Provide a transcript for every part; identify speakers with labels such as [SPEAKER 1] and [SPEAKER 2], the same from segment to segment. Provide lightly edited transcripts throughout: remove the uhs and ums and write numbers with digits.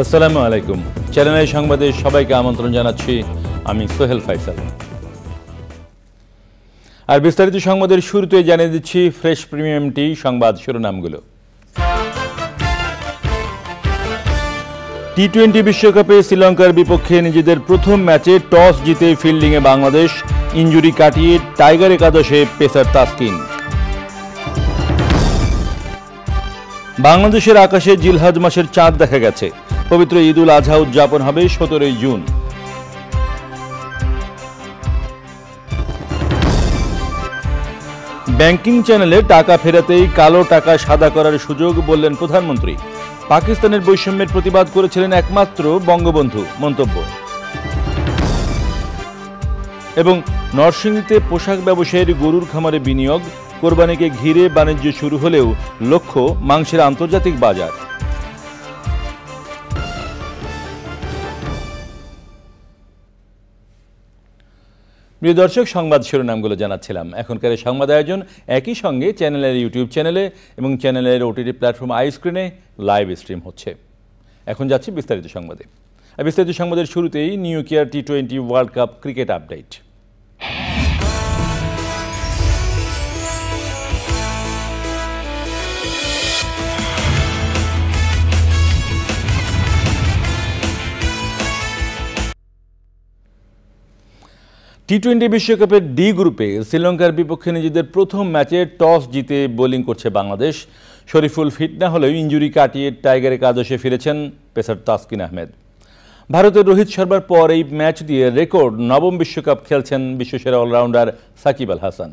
[SPEAKER 1] আসসালামু আলাইকুম। চ্যানেল সংবাদে সবাইকে আমন্ত্রণ জানাচ্ছি, আমি সোহেল ফাইসাল। আর বিস্তারিত সংবাদের শুরুতে জানিয়ে দিচ্ছি ফ্রেশ প্রিমিয়াম টি সংবাদ শিরোনামগুলো। টি-20 বিশ্বকাপে শ্রীলঙ্কার বিপক্ষে নিজেদের প্রথম ম্যাচে টস জিতে ফিল্ডিংয়ে বাংলাদেশ, ইনজুরি কাটিয়ে টাইগার একাদশে পেসার তাসকিন। বাংলাদেশের আকাশে জিলহজ মাসের চাঁদ দেখা গেছে। পবিত্র ঈদ উল আজহা উদযাপন হবে 17 জুন। ব্যাংকিং চ্যানেলে টাকা ফেরাতেই কালো টাকা সাদা করার সুযোগ বললেন প্রধানমন্ত্রী। পাকিস্তানের বৈষম্যের প্রতিবাদ করেছিলেন একমাত্র বঙ্গবন্ধু, মন্তব্য। এবং নরসিংদীতে পোশাক ব্যবসায়ীর গরুর খামারে বিনিয়োগ, কোরবানিকে ঘিরে বাণিজ্য শুরু হলেও লক্ষ্য মাংসের আন্তর্জাতিক বাজার। প্রিয় দর্শক, সংবাদ শিরোনামগুলো জানাচ্ছিলাম। এখনকার সংবাদ আয়োজন একই সঙ্গে চ্যানেলের ইউটিউব চ্যানেলে এবং চ্যানেলের ওটিটি প্ল্যাটফর্ম আইস্ক্রিনে লাইভ স্ট্রিম হচ্ছে। এখন যাচ্ছি বিস্তারিত সংবাদে। বিস্তারিত সংবাদের শুরুতেই নিউ কেয়ার টি-20 ওয়ার্ল্ড কাপ ক্রিকেট আপডেট। টি-20 বিশ্বকাপের ডি গ্রুপে শ্রীলঙ্কার বিপক্ষে নিজেদের প্রথম ম্যাচে টস জিতে বোলিং করছে বাংলাদেশ। শরীফুল ফিট না হলেও ইনজুরি কাটিয়ে টাইগার একাদশে ফিরেছেন পেসার তাসকিন আহমেদ। ভারতের রোহিত শর্মার পর এই ম্যাচ দিয়ে রেকর্ড নবম বিশ্বকাপ খেলছেন বিশ্বসেরা allrounder Shakib Al Hasan.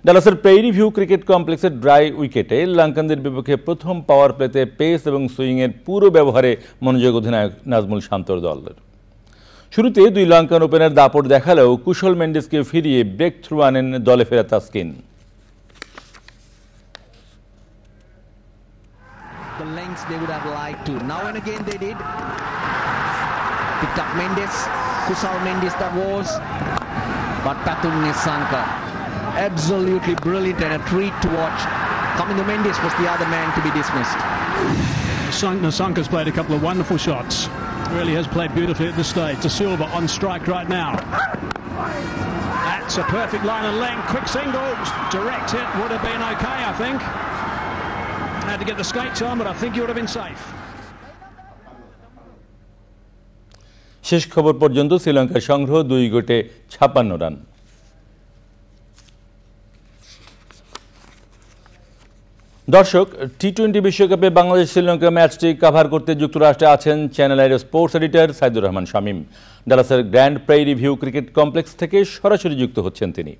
[SPEAKER 1] ডালাসের prairie view cricket কমপ্লেক্সের ড্রাই উইকেটে লঙ্কানদের বিপক্ষে প্রথম পাওয়ার প্লেতে পেস এবং সুইংয়ের পুরো ব্যবহারে মনোযোগ অধিনায়ক নাজমুল শান্তর দলের। শুরুতে দুই লঙ্কান ওপেনার দাপট দেখালেও কুশল মেন্ডিসকে ফিরিয়ে ব্রেক থ্রু আনেন দলে ফেরা Taskin.
[SPEAKER 2] The lengths they would have liked to. Now and again they did. Picked up Mendes, Kusal Mendes that was. But Pathum Nissanka, absolutely brilliant and a treat to watch. Coming to Mendes was the other man to be dismissed.
[SPEAKER 3] Nissanka's played a couple of wonderful shots. Really has played beautifully at this stage. De Silva on strike right now. That's a perfect line of length. Quick single, direct hit would have been okay, I think. Had to get the skates on, but I think he would have been safe.
[SPEAKER 1] শেষ খবর পর্যন্ত শ্রীলঙ্কার সংগ্রহ 2 উইকেটে 56 run. দর্শক, টি-20 বিশ্বকাপে বাংলাদেশ শ্রীলঙ্কা ম্যাচটি cover করতে যুক্তরাষ্ট্রে আছেন চ্যানেল আইর স্পোর্টস এডিটর সাইদুর রহমান শামীম। ডালাসের Grand Prairie view cricket complex থেকে সরাসরি যুক্ত হচ্ছেন তিনি।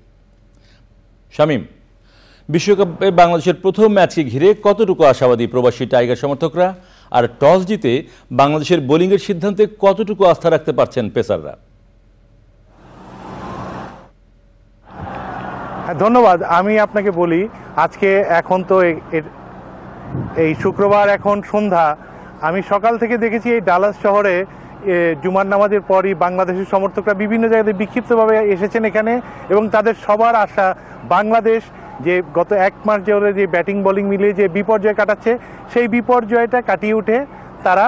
[SPEAKER 1] শামীম, বিশ্বকাপে বাংলাদেশের প্রথম ম্যাচকে ঘিরে কতটুকু আশাবাদী প্রবাসী টাইগার সমর্থকরা, আর টস জিতে বাংলাদেশের বোলিংয়ের সিদ্ধান্তে কতটুকু আস্থা রাখতে পারছেন পেসাররা?
[SPEAKER 4] ধন্যবাদ। আমি আপনাকে বলি, আজকে এখন তো এই শুক্রবার, এখন সন্ধ্যা। আমি সকাল থেকে দেখেছি এই ডালাস শহরে জুমার নামাজের পরই বাংলাদেশের সমর্থকরা বিভিন্ন জায়গাতে বিক্ষিপ্তভাবে এসেছেন এখানে, এবং তাদের সবার আশা বাংলাদেশ যে গত 1 মাস ধরে যে ব্যাটিং বোলিং মিলিয়ে যে বিপর্যয় কাটাচ্ছে, সেই বিপর্যয়টা কাটিয়ে উঠে তারা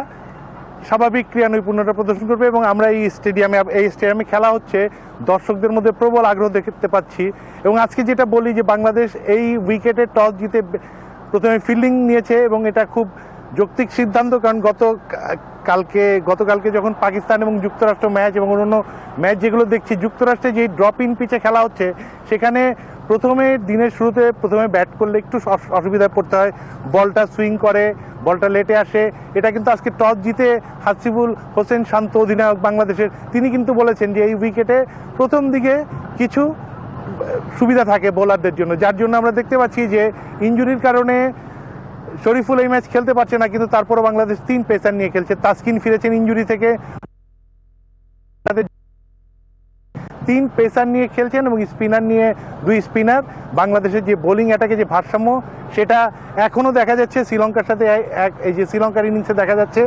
[SPEAKER 4] স্বাভাবিক ক্রীড়া নৈপুণ্যতা প্রদর্শন করবে। এবং আমরা এই স্টেডিয়ামে খেলা হচ্ছে, দর্শকদের মধ্যে প্রবল আগ্রহ দেখতে পাচ্ছি। এবং আজকে যেটা বলি যে বাংলাদেশ এই উইকেটে টস জিতে প্রথমে ফিল্ডিং নিয়েছে, এবং এটা খুব যৌক্তিক সিদ্ধান্ত। কারণ গতকালকে যখন পাকিস্তান এবং যুক্তরাষ্ট্র ম্যাচ এবং অন্যান্য ম্যাচ যেগুলো দেখছি, যুক্তরাষ্ট্রে যে ড্রপ ইন পিচে খেলা হচ্ছে, সেখানে প্রথমে দিনের শুরুতে প্রথমে ব্যাট করলে একটু অসুবিধায় পড়তে হয়, বলটা সুইং করে, বলটা লেটে আসে। এটা কিন্তু আজকে টস জিতে হাসিবুল হোসেন শান্ত অধিনায়ক বাংলাদেশের, তিনি কিন্তু বলেছেন যে এই উইকেটে প্রথম দিকে কিছু সুবিধা থাকে বোলারদের জন্য, যার জন্য আমরা দেখতে পাচ্ছি যে ইনজুরির কারণে শরীফুল এই ম্যাচ খেলতে পারছে না, কিন্তু তারপরও বাংলাদেশ 3 পেসার নিয়ে খেলছে। তাসকিন ফিরেছেন ইনজুরি থেকে, 3 পেসার নিয়ে খেলছেন এবং স্পিনার নিয়ে 2 স্পিনার। বাংলাদেশের যে বোলিং অ্যাটাকে যে ভারসাম্য সেটা এখনও দেখা যাচ্ছে শ্রীলঙ্কার সাথে, এই যে শ্রীলঙ্কার ইনিংসে দেখা যাচ্ছে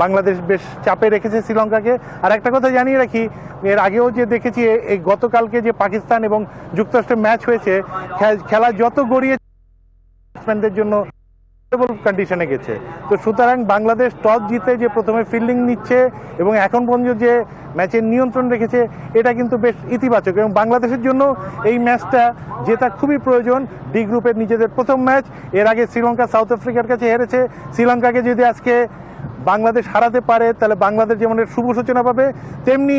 [SPEAKER 4] বাংলাদেশ বেশ চাপে রেখেছে শ্রীলঙ্কাকে। আর একটা কথা জানিয়ে রাখি, এর আগেও যে দেখেছি এই গতকালকে যে পাকিস্তান এবং যুক্তরাষ্ট্রের ম্যাচ হয়েছে, খেলা যত গড়িয়ে ব্যাটসম্যানদের জন্য কন্ডিশনে গেছে। তো সুতরাং বাংলাদেশ টস জিতে যে প্রথমে ফিল্ডিং নিচ্ছে এবং এখন পর্যন্ত যে ম্যাচের নিয়ন্ত্রণ রেখেছে, এটা কিন্তু বেশ ইতিবাচক এবং বাংলাদেশের জন্য এই ম্যাচটা জেতা খুবই প্রয়োজন। ডি গ্রুপের নিজেদের প্রথম ম্যাচ, এর আগে শ্রীলঙ্কা সাউথ আফ্রিকার কাছে হেরেছে। শ্রীলঙ্কাকে যদি আজকে বাংলাদেশ হারাতে পারে তাহলে বাংলাদেশ যেমন শুভ সূচনা পাবে, তেমনি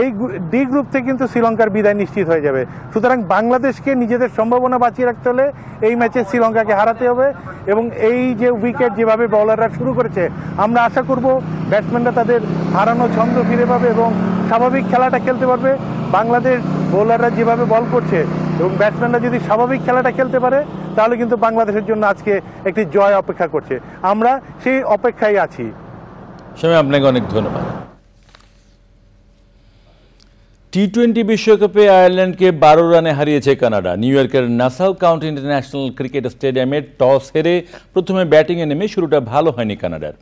[SPEAKER 4] এই ডি গ্রুপ থেকে কিন্তু শ্রীলঙ্কার বিদায় নিশ্চিত হয়ে যাবে। সুতরাং বাংলাদেশকে নিজেদের সম্ভাবনা বাঁচিয়ে রাখতে হলে এই ম্যাচে শ্রীলঙ্কাকে হারাতে হবে এবং এই যে উইকেট যেভাবে বোলাররা শুরু করেছে, আমরা আশা করব ব্যাটসম্যানরা তাদের হারানো ছন্দ ফিরে পাবে এবং স্বাভাবিক খেলাটা খেলতে পারবে। বাংলাদেশ বোলাররা যেভাবে বল করছে এবং ব্যাটসম্যানরা যদি স্বাভাবিক খেলাটা খেলতে পারে তাহলে কিন্তু বাংলাদেশের জন্য আজকে একটি জয় অপেক্ষা করছে। আমরা সেই অপেক্ষায় আছি।
[SPEAKER 1] সময় আপনাকে অনেক ধন্যবাদ। টি-20 বিশ্বকাপে আয়ারল্যান্ডকে 12 রানে হারিয়েছে কানাডা। নিউ ইয়র্কের নাসাউ কাউন্টি ইন্টারন্যাশনাল ক্রিকেট স্টেডিয়ামে টস হেরে প্রথমে ব্যাটিংয়ে নেমে শুরুটা ভালো হয়নি কানাডার।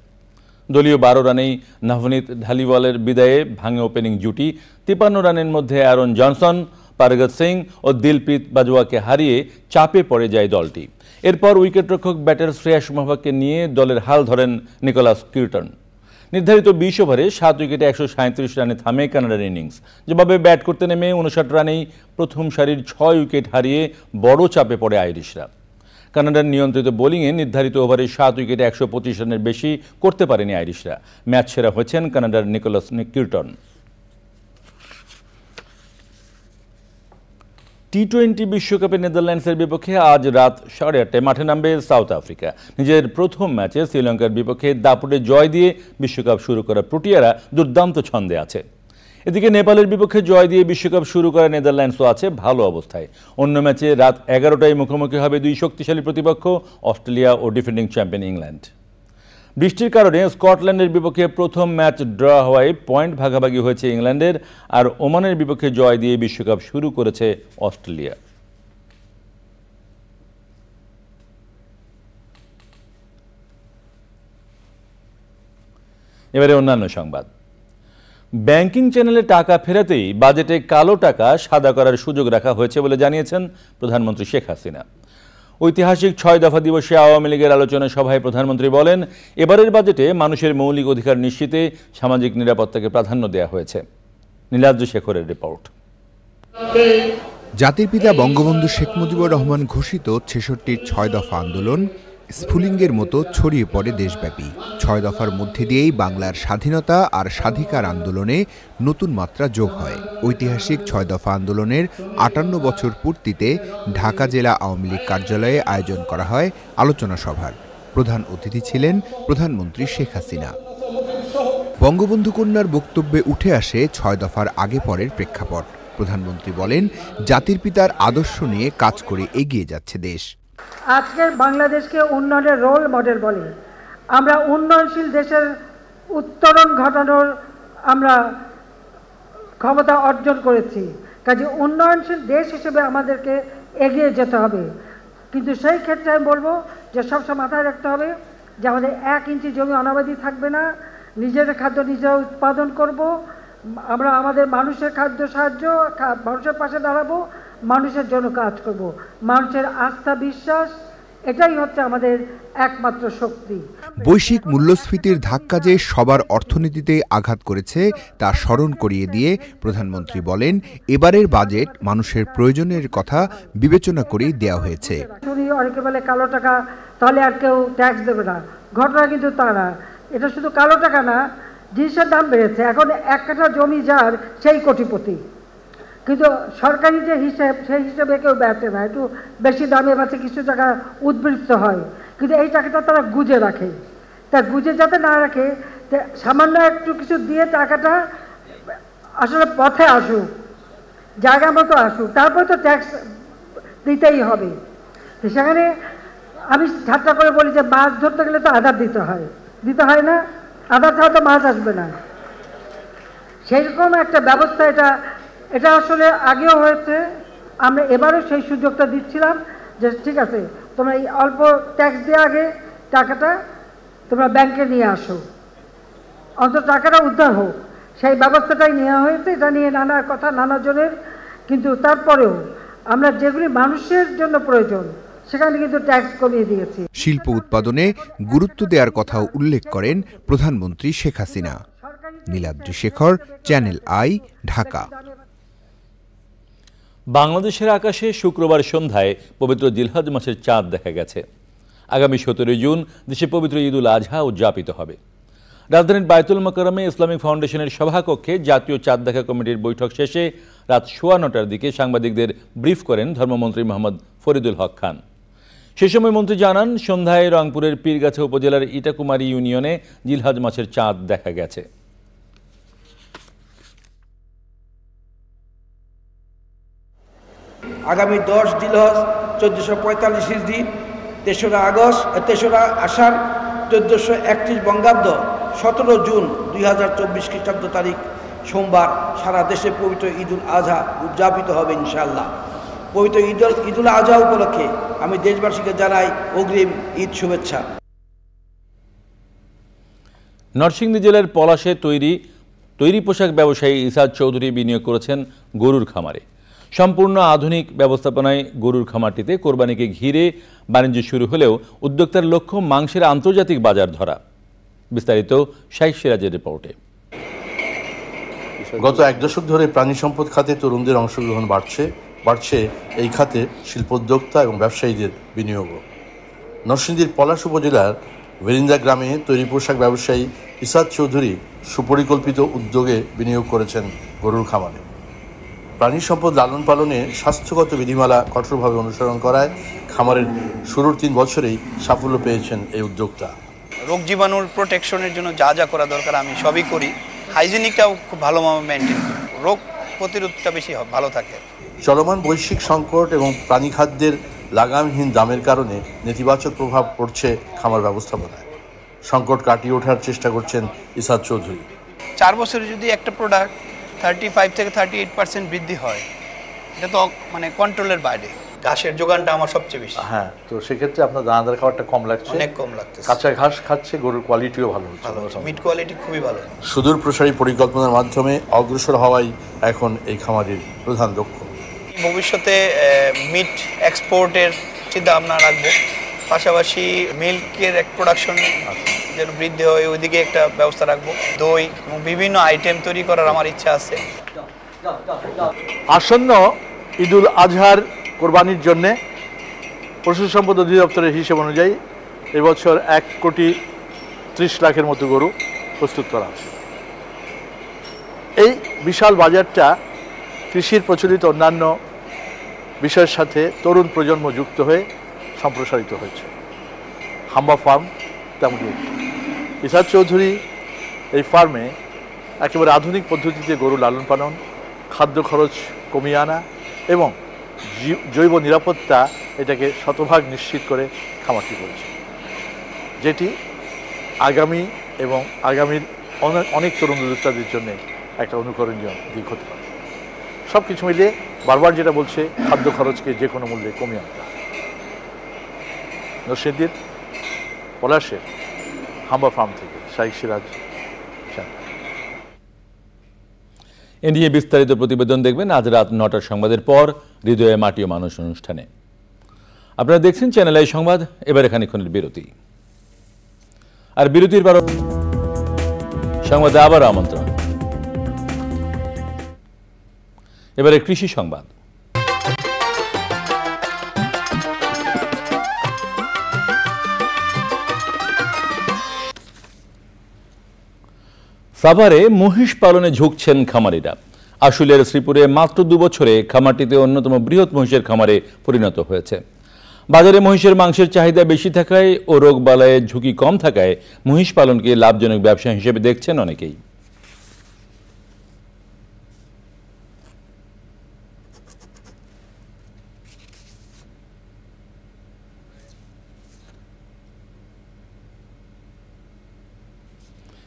[SPEAKER 1] দলীয় 12 রানেই নভনীত ধালিওয়ালের বিদায়ে ভাঙে ওপেনিং জুটি। 53 রানের মধ্যে অ্যারন জনসন, পারগত সিং ও দিলপ্রীত বাজওয়াকে হারিয়ে চাপে পড়ে যায় দলটি। এরপর উইকেটরক্ষক ব্যাটার শ্রেয়াস মোহাম্মদকে নিয়ে দলের হাল ধরেন নিকোলাস কির্টন। নির্ধারিত 20 ওভারে 7 উইকেটে 137 রানে থামে কানাডার ইনিংস। জবাবে ব্যাট করতে নেমে 59 রানেই প্রথম সারির 6 উইকেট হারিয়ে বড় চাপে পড়ে আইরিশরা। কানাডার নিয়ন্ত্রিত বোলিংয়ে নির্ধারিত ওভারে 7 উইকেটে 125 রানের বেশি করতে পারেনি আইরিশরা। ম্যাচ সেরা হয়েছেন কানাডার নিকোলাস কির্টন। টি-20 বিশ্বকাপে নেদারল্যান্ডসের বিপক্ষে আজ রাত 8:30 মাঠে নামবে সাউথ আফ্রিকা। নিজের প্রথম ম্যাচে শ্রীলঙ্কার বিপক্ষে দাপুটে জয় দিয়ে বিশ্বকাপ শুরু করা প্রোটিয়ারা দুর্দান্ত ছন্দে আছে। এদিকে নেপালের বিপক্ষে জয় দিয়ে বিশ্বকাপ শুরু করা নেদারল্যান্ডসও আছে ভালো অবস্থায়। অন্য ম্যাচে রাত 11টায় মুখোমুখি হবে 2 শক্তিশালী প্রতিপক্ষ, অস্ট্রেলিয়া ও ডিফেন্ডিং চ্যাম্পিয়ন ইংল্যান্ড। বৃষ্টির কারণে স্কটল্যান্ডের বিপক্ষে প্রথম ম্যাচ ড্র হওয়ায় পয়েন্ট ভাগাভাগি হয়েছে ইংল্যান্ডের, আর ওমানের বিপক্ষে জয় দিয়ে বিশ্বকাপ শুরু করেছে অস্ট্রেলিয়া। এবারে অন্যান্য সংবাদ। ব্যাংকিং চ্যানেলে টাকা ফেরাতেই বাজেটে কালো টাকা সাদা করার সুযোগ রাখা হয়েছে বলে জানিয়েছেন প্রধানমন্ত্রী শেখ হাসিনা। ঐতিহাসিক 6 দফা দিবসে আওয়ামী লীগের আলোচনা সভায় প্রধানমন্ত্রী বলেন, এবারের বাজেটে মানুষের মৌলিক অধিকার নিশ্চিতে সামাজিক নিরাপত্তাকে প্রাধান্য দেওয়া হয়েছে। নীলাদ্র শেখরের রিপোর্ট।
[SPEAKER 5] জাতির পিতা বঙ্গবন্ধু শেখ মুজিবুর রহমান ঘোষিত 66র 6 দফা আন্দোলন স্ফুলিঙ্গের মতো ছড়িয়ে পড়ে দেশব্যাপী। 6 দফার মধ্যে দিয়েই বাংলার স্বাধীনতা আর স্বাধিকার আন্দোলনে নতুন মাত্রা যোগ হয়। ঐতিহাসিক 6 দফা আন্দোলনের 58 বছর পূর্তিতে ঢাকা জেলা আওয়ামী লীগ কার্যালয়ে আয়োজন করা হয় আলোচনা সভার। প্রধান অতিথি ছিলেন প্রধানমন্ত্রী শেখ হাসিনা। বঙ্গবন্ধু কন্যার বক্তব্যে উঠে আসে 6 দফার আগে পরের প্রেক্ষাপট। প্রধানমন্ত্রী বলেন, জাতির পিতার আদর্শ নিয়ে কাজ করে এগিয়ে যাচ্ছে দেশ।
[SPEAKER 6] আজকের বাংলাদেশকে উন্নয়নের রোল মডেল বলে আমরা উন্নয়নশীল দেশের উত্তরণ ঘটানোর আমরা ক্ষমতা অর্জন করেছি। কাজে উন্নয়নশীল দেশ হিসেবে আমাদেরকে এগিয়ে যেতে হবে, কিন্তু সেই ক্ষেত্রে আমি বলবো যে সবসময় মাথায় রাখতে হবে যে আমাদের 1 ইঞ্চি জমি অনাবাদি থাকবে না। নিজেদের খাদ্য নিজেরা উৎপাদন করব, আমরা আমাদের মানুষের খাদ্য সাহায্য, মানুষের পাশে দাঁড়াবো, মানুষের জন্য কাজ করব। মানুষের আস্থা বিশ্বাস এটাই হচ্ছে আমাদের একমাত্র শক্তি।
[SPEAKER 5] বৈশ্বিক মূল্যস্ফীতির ধাক্কা যে সবার অর্থনীতিতে আঘাত করেছে তা স্মরণ করিয়ে দিয়ে প্রধানমন্ত্রী বলেন, এবারের বাজেট মানুষের প্রয়োজনের কথা বিবেচনা করেই দেওয়া হয়েছে।
[SPEAKER 6] অনেকে বলে কালো টাকা, তাহলে আর কেউ ট্যাক্স দেবে না। ঘটনা কিন্তু তা না। এটা শুধু কালো টাকা না, জিনিসের দাম বেড়েছে। এখন 1 কাঠা জমি যার সেই কোটিপতি। কিন্তু সরকারি যে হিসেব সেই হিসেবে কেউ বেচে না, একটু বেশি দামে বেচে, কিছু টাকা উদ্বৃত্ত হয়, কিন্তু এই টাকাটা তারা গুজে রাখে। তা গুজে যাতে না রাখে, সামান্য একটু কিছু দিয়ে টাকাটা আসলে পথে আসুক, জায়গা মতো আসুক, তারপর তো ট্যাক্স দিতেই হবে। সেখানে আমি ঠাট্টা করে বলি যে মাছ ধরতে গেলে তো আধার দিতে হয় না, আধার ছাড়া তো মাছ আসবে না। সেইরকম একটা ব্যবস্থা এটা আসলে আগেও হয়েছে, আমরা এবারও সেই সুযোগটা দিচ্ছিলাম যে ঠিক আছে তোমরা এই অল্প ট্যাক্স দিয়ে আগে টাকাটা তোমরা ব্যাংকে নিয়ে আসো, অন্তত টাকাটা উদ্ধার হোক, সেই ব্যবস্থাটাই নেওয়া হয়েছে। এটা নিয়ে নানা কথা নানা জনের, কিন্তু তারপরেও আমরা যেগুলি মানুষের জন্য প্রয়োজন সেখানে কিন্তু ট্যাক্স কমিয়ে দিয়েছি।
[SPEAKER 5] শিল্প উৎপাদনে গুরুত্ব দেওয়ার কথাও উল্লেখ করেন প্রধানমন্ত্রী শেখ হাসিনা। Niladri Shekhar, channel I, Dhaka.
[SPEAKER 1] বাংলাদেশের আকাশে শুক্রবার সন্ধ্যায় পবিত্র জিলহজ মাসের চাঁদ দেখা গেছে। আগামী 17 জুন দেশে পবিত্র ঈদ উল আজহা উদযাপিত হবে। রাজধানীর বায়তুল মোকাররমে ইসলামিক ফাউন্ডেশনের সভাকক্ষে জাতীয় চাঁদ দেখা কমিটির বৈঠক শেষে রাত 9:15টার দিকে সাংবাদিকদের ব্রিফ করেন ধর্মমন্ত্রী মোহাম্মদ ফরিদুল হক খান। সে সময় মন্ত্রী জানান, সন্ধ্যায় রংপুরের পীরগাছা উপজেলার ইটাকুমারী ইউনিয়নে জিলহজ মাসের চাঁদ দেখা গেছে।
[SPEAKER 7] আগামী 10 জিলহজ 1445 হিজরি, 3রা আষাঢ় 1431 বঙ্গাব্দ, 17 জুন 2024 খ্রিস্টাব্দ তারিখ সোমবার সারা দেশে পবিত্র ঈদ উল আজহা উদযাপিত হবে ইনশাআল্লাহ। পবিত্র ঈদ উল আজহা উপলক্ষে আমি দেশবাসীকে জানাই অগ্রিম ঈদ শুভেচ্ছা।
[SPEAKER 1] নরসিংদী জেলার পলাশে তৈরি পোশাক ব্যবসায়ী ইসাদ চৌধুরী বিনিয়োগ করেছেন গরুর খামারে। সম্পূর্ণ আধুনিক ব্যবস্থাপনায় গরুর খামারটিতে কোরবানিকে ঘিরে বাণিজ্য শুরু হলেও উদ্যোক্তার লক্ষ্য মাংসের আন্তর্জাতিক বাজার ধরা। বিস্তারিত শাইখ সিরাজের রিপোর্টে।
[SPEAKER 8] গত 1 দশক ধরে প্রাণী সম্পদ খাতে তরুণদের অংশগ্রহণ বাড়ছে এই খাতে শিল্পোদ্যোক্তা এবং ব্যবসায়ীদের বিনিয়োগও। নরসিংদীর পলাশ উপজেলার ভেরিন্দা গ্রামে তৈরি পোশাক ব্যবসায়ী ইসাদ চৌধুরী সুপরিকল্পিত উদ্যোগে বিনিয়োগ করেছেন গরুর খামারে। প্রাণী সম্পদ লালন পালনে স্বাস্থ্যগত বিধিমালা কঠোরভাবে অনুসরণ করায় খামারের শুরুর 3 বছরেই সাফল্য পেয়েছেন এই উদ্যোক্তা।
[SPEAKER 9] রোগ জীবাণুর প্রোটেকশনের জন্য যা যা করা দরকার আমি সবই করি। হাইজিনিকটাও খুব ভালোভাবে মেনটেন করি, রোগ প্রতিরোধটা বেশি ভালো থাকে।
[SPEAKER 8] চলমান বৈশ্বিক সংকট এবং প্রাণী খাদ্যের লাগামহীন দামের কারণে নেতিবাচক প্রভাব পড়ছে খামার ব্যবস্থাপনায়। সংকট কাটিয়ে ওঠার চেষ্টা করছেন ইসাদ চৌধুরী।
[SPEAKER 9] 4 বছরে যদি একটা প্রোডাক্ট 35 থেকে 38% বৃদ্ধি হয়, এটা তো মানে কন্ট্রোলের বাইরে। ঘাসের যোগানটা আমার সবচেয়ে বেশি।
[SPEAKER 10] হ্যাঁ, তো সেক্ষেত্রে আপনার দানাদার খাবারটা কম লাগছে,
[SPEAKER 9] অনেক কম লাগতেছে।
[SPEAKER 10] কাঁচা ঘাস খাচ্ছে, গরুর কোয়ালিটিও ভালো হচ্ছে,
[SPEAKER 9] মিট কোয়ালিটি খুবই ভালো।
[SPEAKER 8] সুদূর প্রসারী পরিকল্পনার মাধ্যমে অগ্রসর হওয়াই এখন এই খামারের প্রধান লক্ষ্য।
[SPEAKER 9] ভবিষ্যতে মিট এক্সপোর্টের চিন্তা ভাবনা রাখবো, পাশাপাশি মিল্কের এক প্রোডাকশন যেন বৃদ্ধি হয় ওইদিকে একটা ব্যবস্থা রাখবো। দই এবং বিভিন্ন আইটেম তৈরি করার আমার ইচ্ছা আছে।
[SPEAKER 10] আসন্ন ঈদ উল আজহার কোরবানির জন্যে পশু সম্পদ অধিদপ্তরের হিসেব অনুযায়ী এবছর 1,30,00,000 মতো গরু প্রস্তুত করা আছে। এই বিশাল বাজারটা কৃষির প্রচলিত অন্যান্য বিষয়ের সাথে তরুণ প্রজন্ম যুক্ত হয়ে সম্প্রসারিত হয়েছে। হাম্বা ফার্ম তেমনই। ইসাদ চৌধুরী এই ফার্মে একেবারে আধুনিক পদ্ধতিতে গরু লালন পালন, খাদ্য খরচ কমিয়ে আনা এবং জৈব নিরাপত্তা এটাকে শতভাগ নিশ্চিত করে খামারটি করেছে, যেটি আগামীর অনেক তরুণ উদ্যোক্তাদের জন্য একটা অনুকরণীয় দিক হতে পারে। সব কিছু মিলিয়ে বারবার যেটা বলছে, খাদ্য খরচকে যে কোনো মূল্যে কমিয়ে আনতে হবে। নরসিংদীর পলাশের হাম্বা ফার্ম থেকে শাইখ সিরাজ।
[SPEAKER 1] এ নিয়ে বিস্তারিত প্রতিবেদন দেখবেন আজ রাত 9টার সংবাদের পর হৃদয়ে মাটি ও মানুষ অনুষ্ঠানে। আপনারা দেখছেন চ্যানেল আই সংবাদ। এবারে খানিকক্ষণের বিরতি, আর বিরতির পর সংবাদে আবার আমন্ত্রণ। এবারে কৃষি সংবাদ। সাভারে মহিষ পালনে ঝুঁকছেন খামারিরা। আশুলিয়ার শ্রীপুরে মাত্র 2 বছরে খামারটিতে অন্যতম বৃহৎ মহিষের খামারে পরিণত হয়েছে। বাজারে মহিষের মাংসের চাহিদা বেশি থাকায় ও রোগবালাইয়ের ঝুঁকি কম থাকায় মহিষ পালনকে লাভজনক ব্যবসা হিসেবে দেখছেন অনেকেই।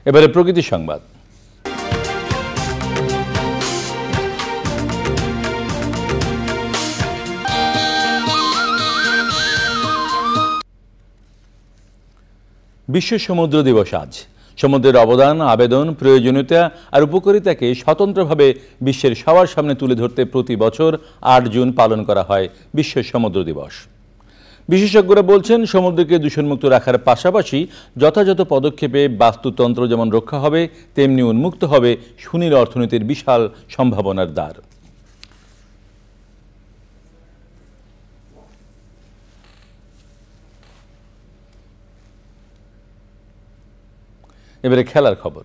[SPEAKER 1] এবারে প্রকৃতি সংবাদ। বিশ্ব সমুদ্র দিবস আজ। সমুদ্রের অবদান, আবেদন, প্রয়োজনীয়তা আর উপকারিতাকে স্বতন্ত্রভাবে বিশ্বের সবার সামনে তুলে ধরতে প্রতি বছর 8 জুন পালন করা হয় বিশ্ব সমুদ্র দিবস। বিশেষজ্ঞরা বলছেন, সমুদ্রকে দূষণমুক্ত রাখার পাশাপাশি যথাযথ পদক্ষেপে বাস্তুতন্ত্র যেমন রক্ষা হবে, তেমনি উন্মুক্ত হবে সুনীল অর্থনীতির বিশাল সম্ভাবনার দ্বার। এবারে খেলার খবর।